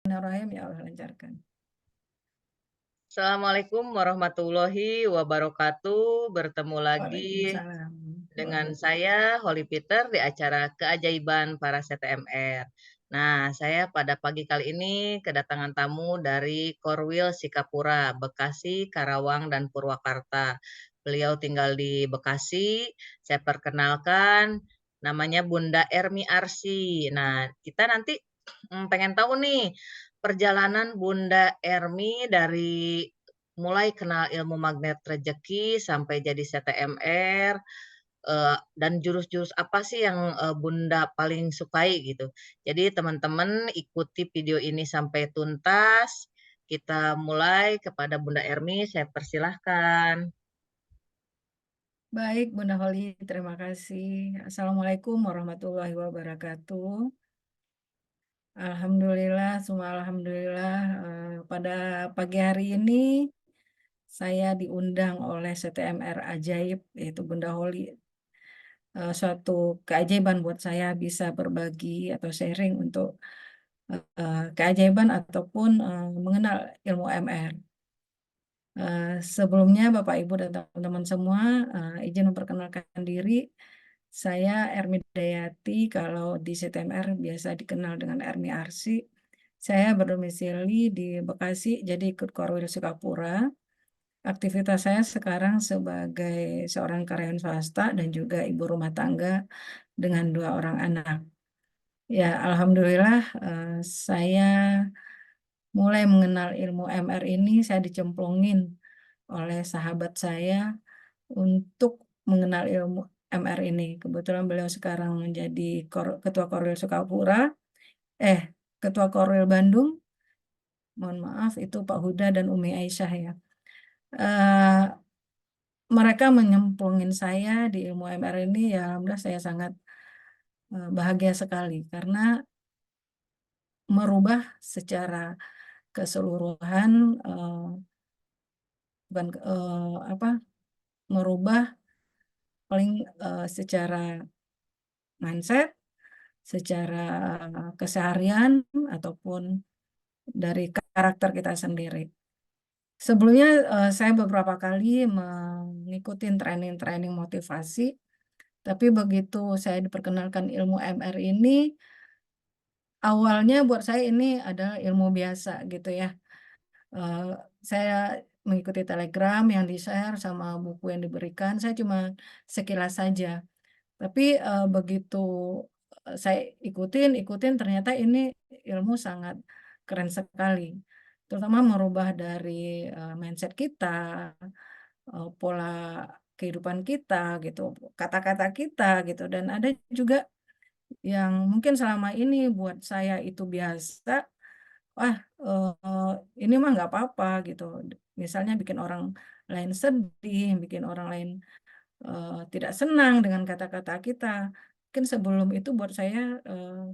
Bismillahirrahmanirrahim, ya Allah lancarkan. Assalamualaikum warahmatullahi wabarakatuh. Bertemu lagi Waalaikumsalam. dengan saya Holly Peter di acara Keajaiban Para CTMR. Nah, saya pada pagi kali ini kedatangan tamu dari Korwil Sikapura, Bekasi, Karawang, dan Purwakarta. Beliau tinggal di Bekasi. Saya perkenalkan, namanya Bunda Ermi Arsi. Nah, kita nanti pengen tahu nih perjalanan Bunda Ermi dari mulai kenal ilmu magnet rezeki sampai jadi CTMR, dan jurus-jurus apa sih yang, Bunda paling sukai gitu. Jadi teman-teman ikuti video ini sampai tuntas. Kita mulai kepada Bunda Ermi, saya persilahkan. Baik, Bunda Holi, terima kasih. Assalamualaikum warahmatullahi wabarakatuh. Alhamdulillah, semua alhamdulillah. Pada pagi hari ini saya diundang oleh CTMR Ajaib, yaitu Bunda Holi. Suatu keajaiban buat saya bisa berbagi atau sharing untuk keajaiban ataupun mengenal ilmu MR. Sebelumnya Bapak, Ibu, dan teman-teman semua, izin memperkenalkan diri. Saya Ermi Dayati, kalau di CTMR biasa dikenal dengan Ermi Arsi. Saya berdomisili di Bekasi, jadi ikut Korwil Sukapura. Aktivitas saya sekarang sebagai seorang karyawan swasta dan juga ibu rumah tangga dengan 2 orang anak. Ya, alhamdulillah, saya mulai mengenal ilmu MR ini, saya dicemplungin oleh sahabat saya untuk mengenal ilmu MR ini. Kebetulan beliau sekarang menjadi Ketua Korwil Sukapura, Ketua Korwil Bandung, mohon maaf, itu Pak Huda dan Umi Aisyah ya. Eh, Mereka menyemplungin saya di ilmu MR ini, ya alhamdulillah saya sangat bahagia sekali karena merubah secara keseluruhan, bukan apa, merubah paling secara mindset, secara keseharian, ataupun dari karakter kita sendiri. Sebelumnya saya beberapa kali mengikuti training-training motivasi, tapi begitu saya diperkenalkan ilmu MR ini, awalnya buat saya ini adalah ilmu biasa gitu ya. Saya mengikuti Telegram yang di-share sama buku yang diberikan, saya cuma sekilas saja. Tapi begitu saya ikutin ternyata ini ilmu sangat keren sekali. Terutama merubah dari mindset kita, pola kehidupan kita gitu, kata-kata kita gitu. Dan ada juga yang mungkin selama ini buat saya itu biasa, wah, ini mah nggak apa-apa gitu. Misalnya bikin orang lain sedih, bikin orang lain tidak senang dengan kata-kata kita. Mungkin sebelum itu buat saya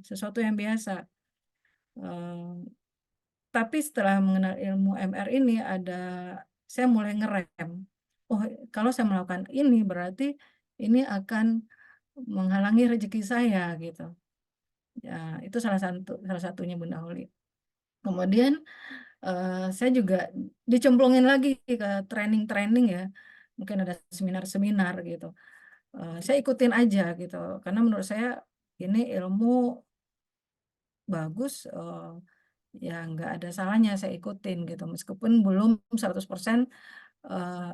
sesuatu yang biasa. Eee, tapi setelah mengenal ilmu MR ini saya mulai ngerem. Oh, kalau saya melakukan ini berarti ini akan menghalangi rezeki saya gitu. Ya, itu salah satunya Bunda Holi. Kemudian saya juga dicemplungin lagi ke training-training ya, mungkin ada seminar-seminar gitu. Saya ikutin aja gitu, karena menurut saya ini ilmu bagus, ya nggak ada salahnya saya ikutin gitu, meskipun belum 100% eee,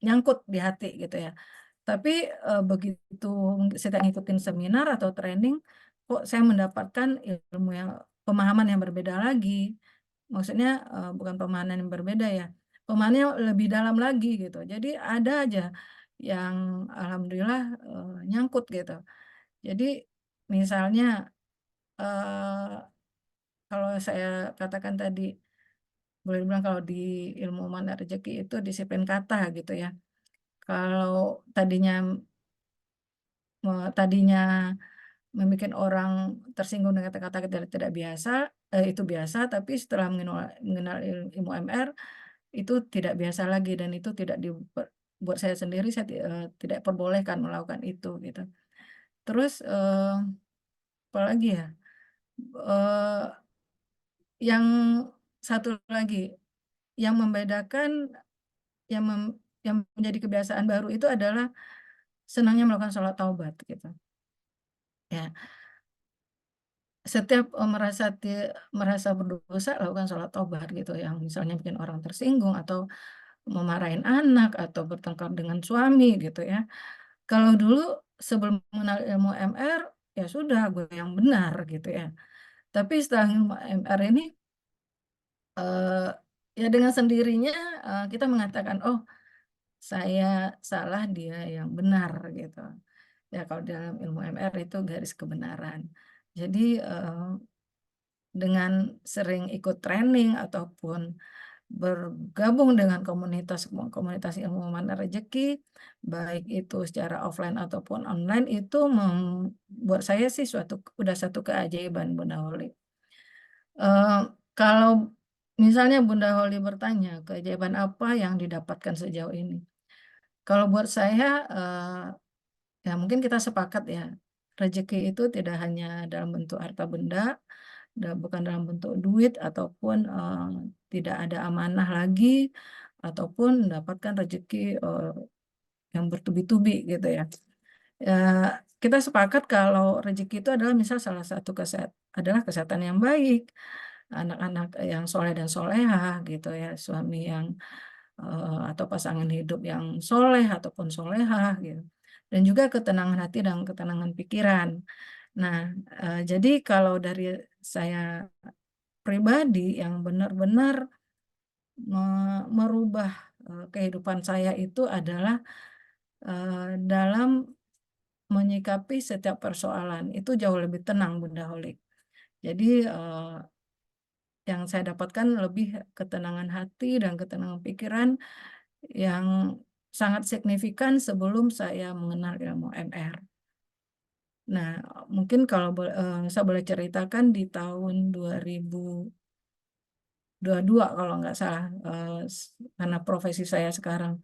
nyangkut di hati gitu ya. Tapi begitu saya ngikutin seminar atau training, kok saya mendapatkan ilmu yang pemahaman yang berbeda lagi. Maksudnya bukan pemahaman yang berbeda ya, pemahamannya lebih dalam lagi gitu. Jadi ada aja yang alhamdulillah nyangkut gitu. Jadi misalnya, eee, kalau saya katakan tadi, boleh dibilang kalau di ilmu mana rezeki itu disiplin kata gitu ya. Kalau tadinya membuat orang tersinggung dengan kata-kata tidak biasa, itu biasa, tapi setelah mengenal ilmu MR, itu tidak biasa lagi dan itu tidak buat saya sendiri, saya tidak perbolehkan melakukan itu gitu. Terus apalagi ya, eee yang satu lagi, yang membedakan, yang yang menjadi kebiasaan baru itu adalah senangnya melakukan sholat taubat gitu. Ya, setiap, merasa berdosa lakukan sholat taubat gitu, yang misalnya bikin orang tersinggung atau memarahin anak atau bertengkar dengan suami gitu ya. Kalau dulu sebelum mengenal ilmu MR, ya sudah gue yang benar gitu ya. Tapi setelah ilmu MR ini, eee, ya dengan sendirinya, kita mengatakan, "Oh, saya salah, dia yang benar," gitu. Ya kalau dalam ilmu MR itu garis kebenaran. Jadi, dengan sering ikut training ataupun bergabung dengan komunitas komunitas ilmu mana rezeki, baik itu secara offline ataupun online, itu buat saya sih udah satu keajaiban, Bunda Holi. Eee, Kalau misalnya Bunda Holi bertanya, keajaiban apa yang didapatkan sejauh ini? Kalau buat saya, ya mungkin kita sepakat ya, rezeki itu tidak hanya dalam bentuk harta benda, bukan dalam bentuk duit ataupun, tidak ada amanah lagi, ataupun mendapatkan rezeki, yang bertubi-tubi gitu ya. Kita sepakat kalau rezeki itu adalah misal salah satu adalah kesehatan yang baik, anak-anak yang soleh dan solehah gitu ya, suami yang, atau pasangan hidup yang soleh ataupun solehah gitu, dan juga ketenangan hati dan ketenangan pikiran. Nah, jadi kalau dari saya pribadi yang benar-benar merubah, kehidupan saya itu adalah, dalam menyikapi setiap persoalan, itu jauh lebih tenang, Bunda Holi. Jadi, yang saya dapatkan lebih ketenangan hati dan ketenangan pikiran yang sangat signifikan sebelum saya mengenal ilmu MR. Nah, mungkin kalau saya boleh ceritakan di tahun 2022 kalau nggak salah, karena profesi saya sekarang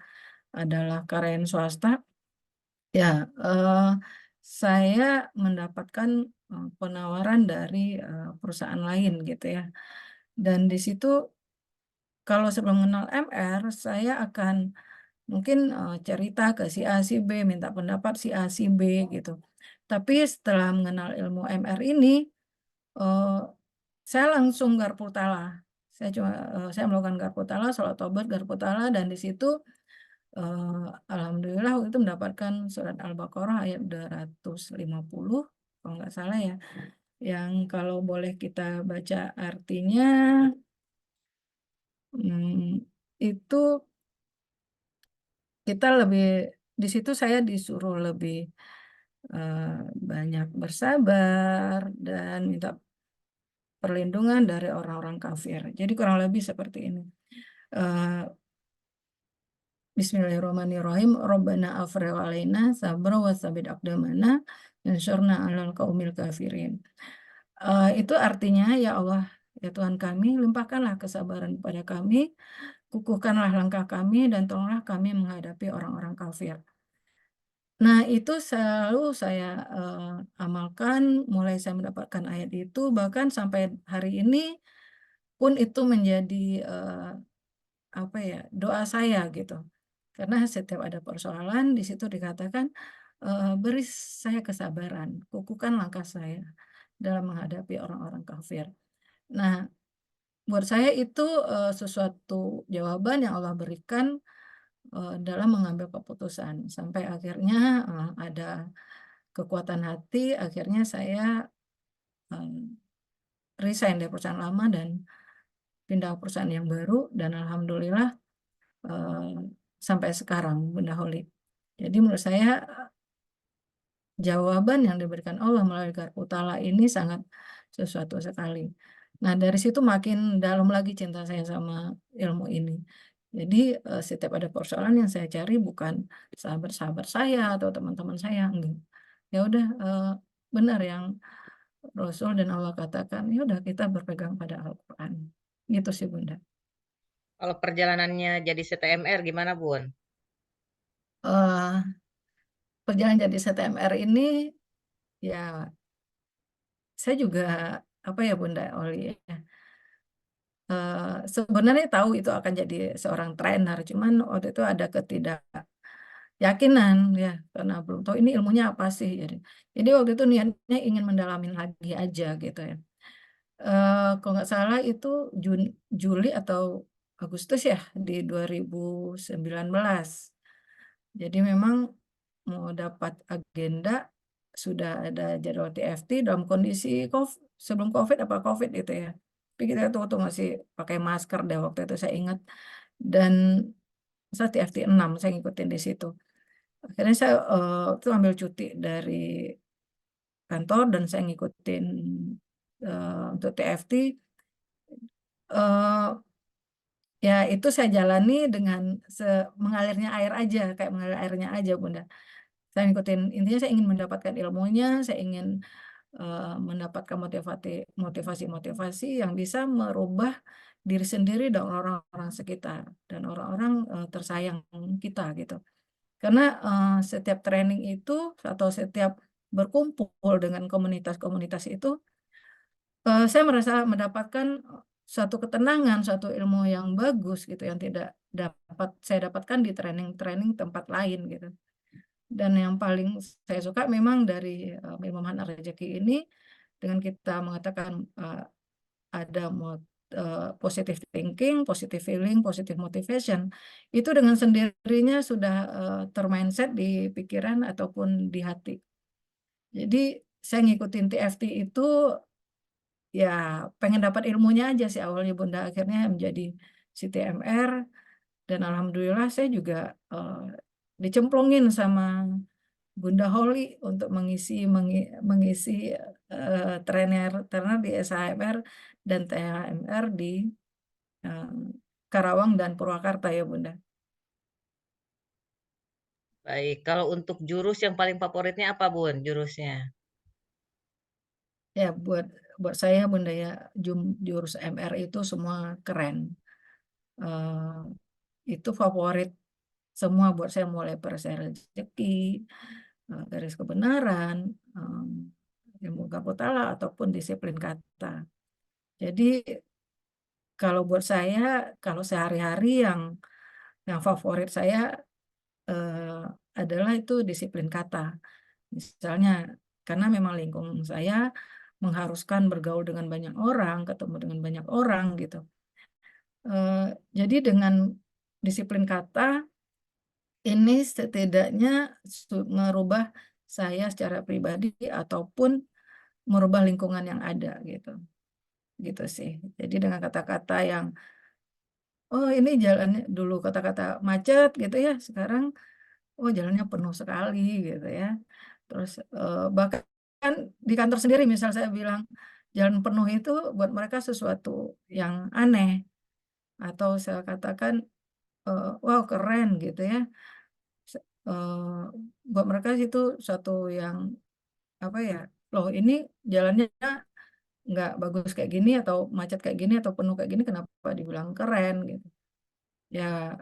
adalah karyawan swasta, ya, saya mendapatkan, penawaran dari, perusahaan lain gitu ya. Dan di situ kalau sebelum mengenal MR, saya akan mungkin, cerita ke si A, si B, minta pendapat si A, si B gitu. Tapi setelah mengenal ilmu MR ini, eee, saya langsung garputala. Saya melakukan garputala, salat tobat garputala, dan di situ, alhamdulillah waktu itu mendapatkan surat Al-Baqarah ayat 250 kalau nggak salah ya, yang kalau boleh kita baca artinya, itu kita di situ saya disuruh lebih, banyak bersabar dan minta perlindungan dari orang-orang kafir. Jadi kurang lebih seperti ini, eee, bismillahirrahmanirrahim, Rabbana afrigh 'alaina sabran wa tsabbit aqdamana wansurna 'alal qaumil kafirin. Itu artinya, "Ya Allah, ya Tuhan kami, limpahkanlah kesabaran kepada kami, kukuhkanlah langkah kami, dan tolonglah kami menghadapi orang-orang kafir." Nah, itu selalu saya, amalkan mulai saya mendapatkan ayat itu, bahkan sampai hari ini pun itu menjadi, apa ya, doa saya gitu. Karena setiap ada persoalan di situ dikatakan, "Beri saya kesabaran, kukuhkan langkah saya dalam menghadapi orang-orang kafir." Nah, buat saya itu, sesuatu jawaban yang Allah berikan, dalam mengambil keputusan, sampai akhirnya, ada kekuatan hati, akhirnya saya, eee, resign dari perusahaan lama dan pindah ke perusahaan yang baru, dan alhamdulillah, eee, sampai sekarang, Bunda Holi. Jadi menurut saya, jawaban yang diberikan Allah melalui Utala ini sangat sesuatu sekali. Nah, dari situ makin dalam lagi cinta saya sama ilmu ini. Jadi, setiap ada persoalan yang saya cari bukan sahabat-sahabat saya atau teman-teman saya, enggak. Ya udah, benar yang Rasul dan Allah katakan, ya udah kita berpegang pada Al-Quran. Gitu sih, Bunda. Kalau perjalanannya jadi CTMR gimana, Bun? Eee, Perjalanan jadi CTMR ini, ya saya juga, apa ya Bunda Oli ya, sebenarnya tahu itu akan jadi seorang trainer, cuman waktu itu ada ketidakyakinan ya, karena belum tahu ini ilmunya apa sih, jadi waktu itu niatnya ingin mendalamin lagi aja gitu ya. Kalau nggak salah itu Juli atau Agustus ya di 2019. Jadi memang mau dapat agenda, sudah ada jadwal TFT dalam kondisi sebelum Covid apa Covid itu ya. Tapi kita tuh waktu masih pakai masker deh waktu itu saya ingat. Dan saya TFT 6 saya ngikutin di situ. Akhirnya saya itu ambil cuti dari kantor dan saya ngikutin untuk TFT. eh, Ya itu saya jalani dengan mengalirnya air aja, kayak mengalir airnya aja Bunda. Saya ngikutin, intinya saya ingin mendapatkan ilmunya, saya ingin mendapatkan motivasi-motivasi yang bisa merubah diri sendiri dan orang-orang sekitar dan orang-orang tersayang kita gitu. Karena setiap training itu atau setiap berkumpul dengan komunitas-komunitas itu, saya merasa mendapatkan suatu ketenangan, suatu ilmu yang bagus gitu yang tidak dapat saya dapatkan di training-training tempat lain gitu. Dan yang paling saya suka memang dari Ilmu Mana Rezeki ini dengan kita mengatakan ada positive thinking, positive feeling, positive motivation, itu dengan sendirinya sudah termindset di pikiran ataupun di hati. Jadi saya ngikutin TFT itu ya pengen dapat ilmunya aja sih awalnya Bunda, akhirnya menjadi CTMR dan alhamdulillah saya juga dicemplungin sama Bunda Holly untuk mengisi trainer trainer di SHMR dan THMR di eh, Karawang dan Purwakarta ya Bunda. Baik, kalau untuk jurus yang paling favoritnya apa, Bun, jurusnya? Ya buat saya Bunda ya jurus MR itu semua keren. Eh, itu favorit semua buat saya mulai perisai rezeki, garis kebenaran, ilmu kapotala ataupun disiplin kata. Jadi kalau buat saya, kalau sehari-hari yang favorit saya eh, adalah itu disiplin kata. Misalnya, karena memang lingkungan saya mengharuskan bergaul dengan banyak orang, ketemu dengan banyak orang gitu. Jadi dengan disiplin kata ini setidaknya merubah saya secara pribadi ataupun merubah lingkungan yang ada gitu. Gitu sih. Jadi dengan kata-kata yang oh ini jalannya dulu kata-kata macet gitu ya, sekarang oh jalannya penuh sekali gitu ya. Terus bahkan di kantor sendiri misal saya bilang jalan penuh itu buat mereka sesuatu yang aneh atau saya katakan wow keren gitu ya. Eh, Buat mereka itu suatu yang apa ya, loh ini jalannya nggak bagus kayak gini atau macet kayak gini atau penuh kayak gini kenapa dibilang keren gitu. Ya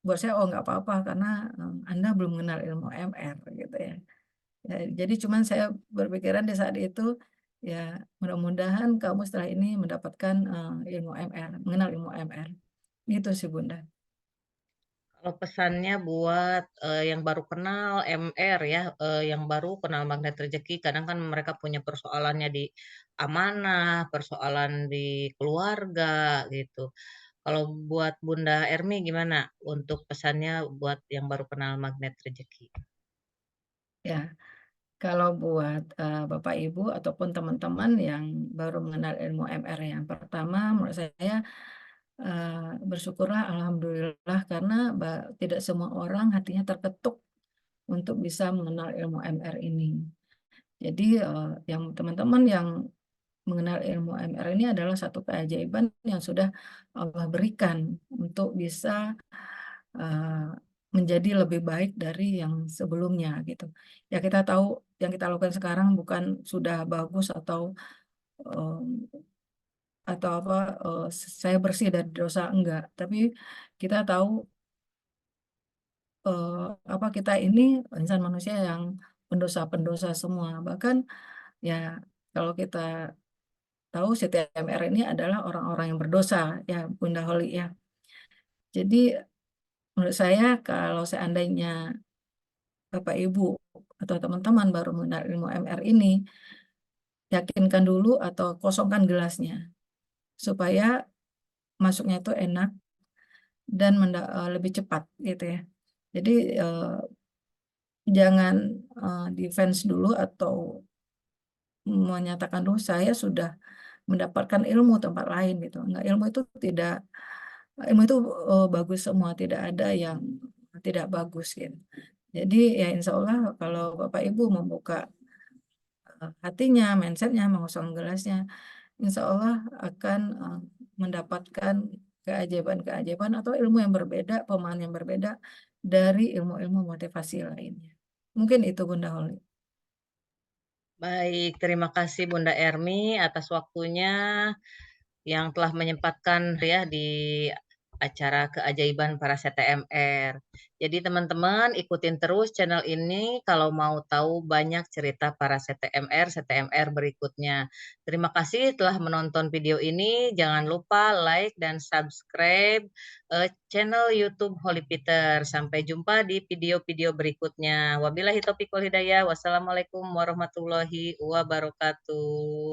buat saya oh nggak apa-apa karena Anda belum mengenal ilmu MR gitu ya. Ya, jadi cuman saya berpikiran di saat itu ya mudah-mudahan kamu setelah ini mendapatkan ilmu MR, mengenal ilmu MR. Gitu sih Bunda. Kalau pesannya buat, yang baru kenal MR ya, yang baru kenal magnet rezeki, kadang kan mereka punya persoalannya di amanah, persoalan di keluarga, gitu. Kalau buat Bunda Ermi gimana untuk pesannya buat yang baru kenal magnet rezeki? Ya, kalau buat Bapak Ibu ataupun teman-teman yang baru mengenal ilmu MR yang pertama menurut saya bersyukurlah alhamdulillah karena tidak semua orang hatinya terketuk untuk bisa mengenal ilmu MR ini. Jadi yang teman-teman yang mengenal ilmu MR ini adalah satu keajaiban yang sudah Allah berikan untuk bisa eh, menjadi lebih baik dari yang sebelumnya gitu. Ya kita tahu yang kita lakukan sekarang bukan sudah bagus eh, atau apa saya bersih dari dosa enggak, tapi kita tahu eh, apa kita ini insan manusia yang pendosa-pendosa semua. Bahkan ya kalau kita tahu CTMR ini adalah orang-orang yang berdosa ya Bunda Holi ya. Jadi menurut saya kalau seandainya Bapak Ibu atau teman-teman baru mengenal ilmu MR ini, yakinkan dulu atau kosongkan gelasnya supaya masuknya itu enak dan lebih cepat gitu ya. Jadi jangan defense dulu atau menyatakan dulu saya sudah mendapatkan ilmu tempat lain gitu. Enggak, ilmu itu bagus semua, tidak ada yang tidak bagus gitu. Jadi ya insya Allah kalau Bapak Ibu membuka hatinya, mindsetnya, mengosong gelasnya, insya Allah akan mendapatkan keajaiban-keajaiban atau ilmu yang berbeda, pemahaman yang berbeda dari ilmu-ilmu motivasi lainnya. Mungkin itu Bunda Holi. Baik, terima kasih Bunda Ermi atas waktunya yang telah menyempatkan ya di acara keajaiban para CTMR. Jadi teman-teman ikutin terus channel ini kalau mau tahu banyak cerita para CTMR berikutnya. Terima kasih telah menonton video ini. Jangan lupa like dan subscribe channel YouTube Holy Peter. Sampai jumpa di video-video berikutnya. Wabillahi taufiq wal hidayah. Wassalamualaikum warahmatullahi wabarakatuh.